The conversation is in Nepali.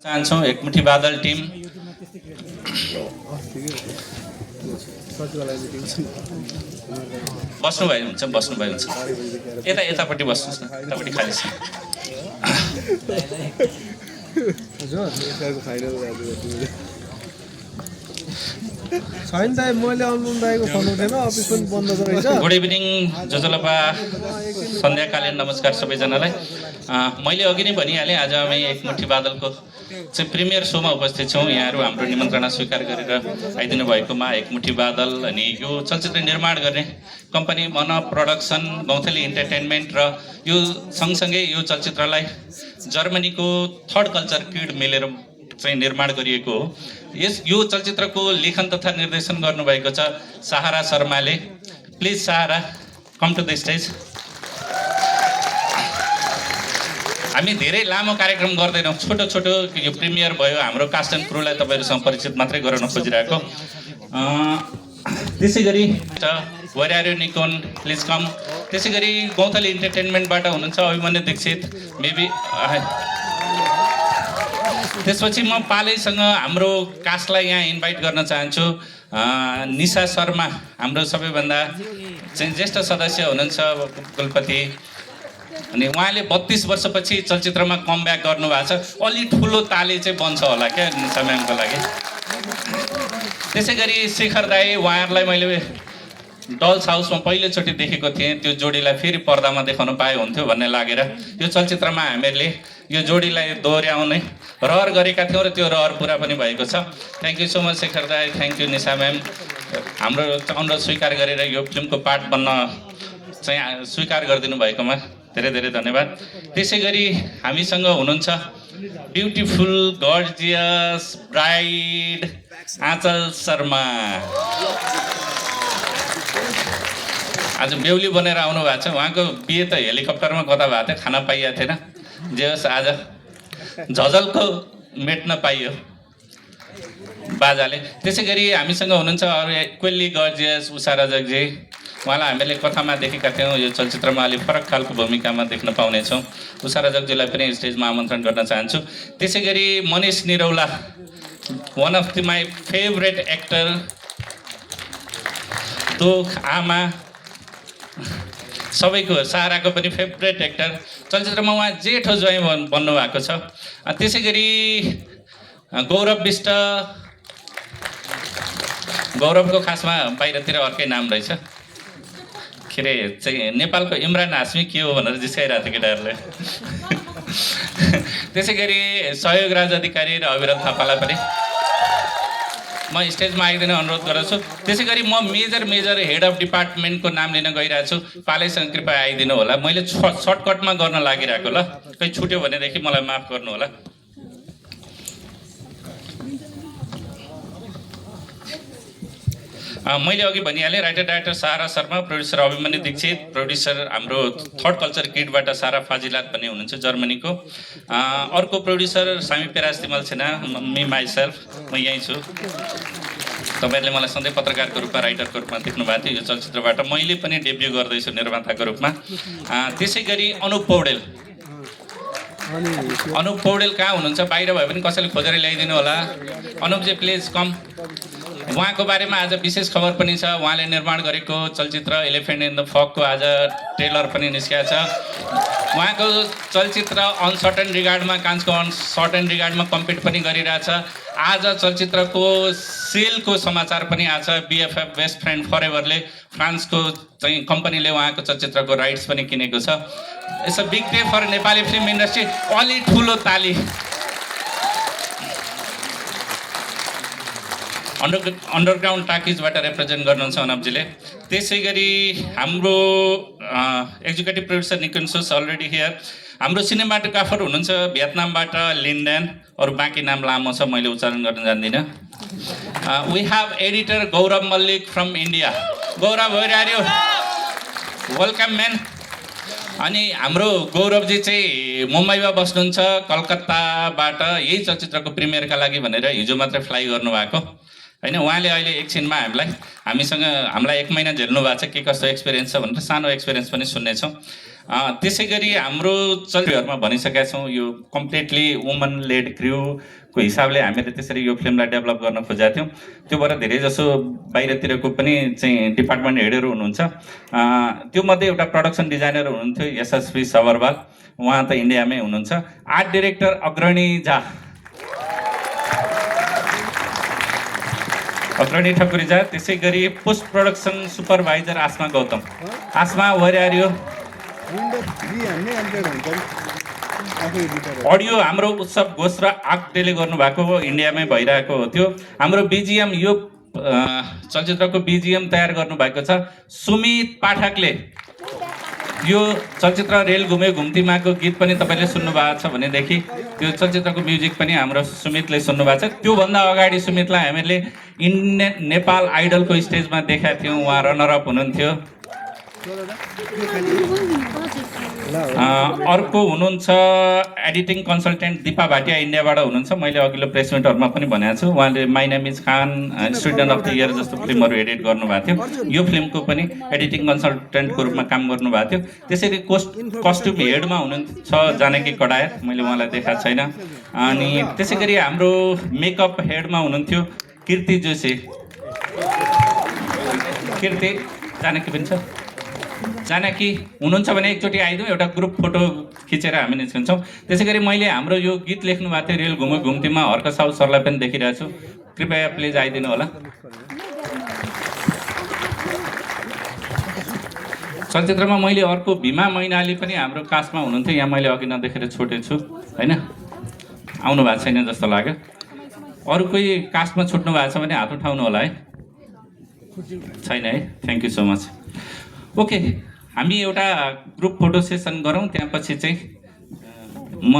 चाहन्छौँ एकमुठी बादल टिम बस्नुभयो हुन्छ यतापट्टि बस्नुहोस् न, यतापट्टि खाली छ। छैन दाइ, मैले अनुपम दाइको फोन उठेन, अफिस पनि बन्द छ रहेछ। गुड इभिनिङ जोजोलपा, सन्ध्याकालीन नमस्कार सबैजनालाई। मैले अघि नै भनिहालेँ, आज हामी एकमुठी बादलको चाहिँ प्रिमियर सोमा उपस्थित छौँ। यहाँहरू हाम्रो निमन्त्रणा स्वीकार गरेर आइदिनु भएकोमा एकमुठी बादल अनि यो चलचित्र निर्माण गर्ने कम्पनी मन प्रोडक्सन, गौँथली इन्टरटेनमेन्ट र यो सँगसँगै यो चलचित्रलाई जर्मनीको थर्ड कल्चर किड मिलेर चाहिँ निर्माण गरिएको हो। यो चलचित्रको लेखन तथा निर्देशन गर्नुभएको छ सहारा शर्माले। Please Sahara, come to the stage. हामी धेरै लामो कार्यक्रम गर्दैनौँ, छोटो छोटो यो प्रिमियर भयो। हाम्रो कास्ट एन्ड क्रुलाई तपाईँहरूसँग परिचित मात्रै गराउन खोजिरहेको। त्यसै गरी वरियारो निकोन, प्लिज कम। त्यसै गरी गौँथली इन्टरटेनमेन्टबाट हुनुहुन्छ अभिमन्यु दीक्षित, मेबी। त्यसपछि म पालैसँग हाम्रो कास्टलाई यहाँ इन्भाइट गर्न चाहन्छु। निशा शर्मा हाम्रो सबैभन्दा चाहिँ ज्येष्ठ सदस्य हुनुहुन्छ, कुलपति, अनि उहाँले 32 वर्षपछि चलचित्रमा कमब्याक गर्नुभएको छ। अलि ठुलो ताली चाहिँ बन्छ होला क्या निशा म्यामको लागि। त्यसै गरी शेखर दाई, उहाँहरूलाई मैले डल्स हाउसमा पहिलोचोटि देखेको थिएँ। त्यो जोडीलाई फेरि पर्दामा देखाउन पाए हुन्थ्यो भन्ने लागेर यो चलचित्रमा हामीहरूले यो जोडीलाई दोहोऱ्याउने रहर गरेका थियौँ र त्यो रहर पुरा पनि भएको छ। Thank you so much Shekhar दाई, थ्याङ्क यू निशा म्याम, हाम्रो अनुरोध स्वीकार गरेर यो फिल्मको पार्ट बन्न चाहिँ स्वीकार गरिदिनु भएकोमा धेरै धेरै धन्यवाद। त्यसै गरी हामीसँग हुनुहुन्छ ब्युटिफुल गॉर्जियस ब्राइड आँचल शर्मा। आज बेहुली बनेर आउनु भएको छ। उहाँको बिहे त हेलिकप्टरमा कता भएको थियो, खाना पाइएको थिएन। जे होस्, आज झझलको मेट्न पाइयो बाजाले। त्यसै गरी हामीसँग हुनुहुन्छ अरू क्वेल्ली गॉर्जियस उषा रजकजी। उहाँलाई हामीले कथामा देखेका थियौँ, यो चलचित्रमा अलिक फरक खालको भूमिकामा देख्न पाउनेछौँ। उषा रजकजीलाई पनि स्टेजमा आमन्त्रण गर्न चाहन्छु। त्यसै गरी Manish Niraula, one of my favourite actor, दुख आमा, सबैको, सहाराको पनि फेभरेट एक्टर। चलचित्रमा उहाँ जेठो ज्वाइँ बन्नुभएको छ। त्यसै गरी गौरव विष्ट, गौरवको खासमा बाहिरतिर अर्कै नाम रहेछ, के अरे चाहिँ नेपालको इमरान हासमी के हो भनेर जिस्काइरहेको थियो केटाहरूले। त्यसै गरी सहयोग राज अधिकारी र अविरल थापालाई पनि म स्टेजमा आइदिन अनुरोध गर्दछु। त्यसै गरी म मेजर हेड अफ डिपार्टमेन्टको नाम लिन गइरहेको छु। पालैसँग कृपया आइदिनु होला। मैले सर्टकटमा गर्न लागिरहेको, ल कहीँ छुट्यो भनेदेखि मलाई माफ गर्नु होला। मैले अघि भनिहालेँ, राइटर डाइरेक्टर सहारा शर्मा, प्रोड्युसर अभिमन्यु दीक्षित, प्रोड्युसर हाम्रो थर्ड कल्चर किडबाट सारा फाजिलात पनि हुनुहुन्छ जर्मनीको। अर्को प्रोड्युसर सामी पेराज तिमल छेना, मी माइसेल्फ, म यहीँ छु। तपाईँहरूले मलाई सधैँ पत्रकारको रूपमा, राइटरको रूपमा देख्नु भएको थियो। यो चलचित्रबाट मैले पनि डेब्यू गर्दैछु निर्माताको रूपमा। त्यसै गरी अनुप पौडेल कहाँ हुनुहुन्छ? बाहिर भए पनि कसैले खोजेर ल्याइदिनु होला। अनुपजी प्लिज कम। उहाँको बारेमा आज विशेष खबर पनि छ। उहाँले निर्माण गरेको चलचित्र एलिफेन्ट इन द फकको आज ट्रेलर पनि निस्किएको छ। उहाँको चलचित्र अनसर्टेन रिगार्डमा, कान्सको अनसर्टेन रिगार्डमा कम्पिट पनि गरिरहेछ। आज चलचित्रको सेलको समाचार पनि आछ। BFF बेस्ट फ्रेन्ड फर एभरले, फ्रान्सको चाहिँ कम्पनीले उहाँको चलचित्रको राइट्स पनि किनेको छ। It's a big day for Nepali film industry. अलि ठुलो ताली। अन्डरग्राउन्ड टाकिजबाट रिप्रेजेन्ट गर्नुहुन्छ अनपजीले। त्यसै गरी हाम्रो एक्जिक्युटिभ प्रोड्युसर निकुन सुस अलरेडी हियर। हाम्रो सिनेमाटोग्राफर हुनुहुन्छ भियतनामबाट लिन्डेन, अरू बाँकी नाम लामो छ, मैले उच्चारण गर्न जान्दिनँ। We have editor Gaurav Mallik from India. Gaurav भइरह्यो, वेलकम म्यान। अनि हाम्रो गौरवजी चाहिँ मुम्बईमा बस्नुहुन्छ, कलकत्ताबाट यही चलचित्रको प्रिमियरका लागि भनेर हिजो मात्रै फ्लाइ गर्नुभएको होइन। उहाँले अहिले एकछिनमा हामीलाई 1 महिना झेल्नु भएको छ, के कस्तो एक्सपिरियन्स छ भनेर सानो एक्सपिरियन्स पनि सुन्नेछौँ। त्यसै गरी हाम्रो चलचित्रहरूमा भनिसकेका छौँ यो कम्प्लिटली वुमन लेड क्र्यूको हिसाबले हामीले त्यसरी यो फिल्मलाई डेभलप गर्न खोजेका थियौँ। त्यो भएर धेरैजसो बाहिरतिरको पनि चाहिँ डिपार्टमेन्ट हेडहरू हुनुहुन्छ। त्यो मध्ये एउटा प्रडक्सन डिजाइनर हुनुहुन्थ्यो यशस्वी सबरवाल, उहाँ त इन्डियामै हुनुहुन्छ। आर्ट डिरेक्टर अग्रणी झा, अग्रणी ठकुरीजा। त्यसै गरी post production supervisor Aasma Gautam. Aasma where are you? Audio हाम्रो उत्सव घोष र आक्डेले गर्नुभएको हो, इन्डियामै भइरहेको हो त्यो। हाम्रो बिजिएम, यो चलचित्रको बिजिएम तयार गर्नुभएको छ सुमित पाठकले। यो चलचित्र रेल घुमे घुम्तीमाको गीत पनि तपाईँले सुन्नुभएको छ भनेदेखि त्यो चलचित्रको म्युजिक पनि हाम्रो सुमितले सुन्नुभएको छ। त्योभन्दा अगाडि सुमितलाई हामीले नेपाल आइडलको स्टेजमा देखाएको थियौँ, उहाँ रनरअप हुनुहुन्थ्यो। अर्को हुनुहुन्छ एडिटिङ कन्सल्टेन्ट दिपा भाटिया, इन्डियाबाट हुनुहुन्छ। मैले अघिल्लो प्रेस मिटहरूमा पनि भनेको छु, उहाँले my name is Khan, student of the year जस्तो फिल्महरू एडिट गर्नुभएको थियो। यो फिल्मको पनि एडिटिङ कन्सल्टेन्टको रूपमा काम गर्नुभएको थियो। त्यसरी कस्ट्युम हेडमा हुनुहुन्छ जानकी कडायत, मैले उहाँलाई देखाएको छैन। अनि त्यसै गरी हाम्रो मेकअप हेडमा हुनुहुन्थ्यो कीर्ति जोशी। कीर्ति, जानकी पनि छ। जानकी हुनुहुन्छ भने एकचोटि आइदिउँ, एउटा ग्रुप फोटो खिचेर हामी निस्किन्छौँ। त्यसै गरी मैले हाम्रो यो गीत लेख्नु भएको थियो रेल घुमे घुम्तीमा, हर्क साहु सरलाई पनि देखिरहेको छु, कृपया प्लिज आइदिनु होला। चलचित्रमा मैले अर्को भीमा मैनाली पनि हाम्रो कास्टमा हुनुहुन्थ्यो, यहाँ मैले अघि नदेखेर छोडेको छु होइन, आउनु भएको छैन जस्तो लाग्यो। अरू कोही कास्टमा छुट्नु भएको छ भने हात उठाउनु होला है। छैन है, thank you so much. Okay, हामी एउटा ग्रुप फोटो सेसन गरौँ, त्यहाँपछि चाहिँ म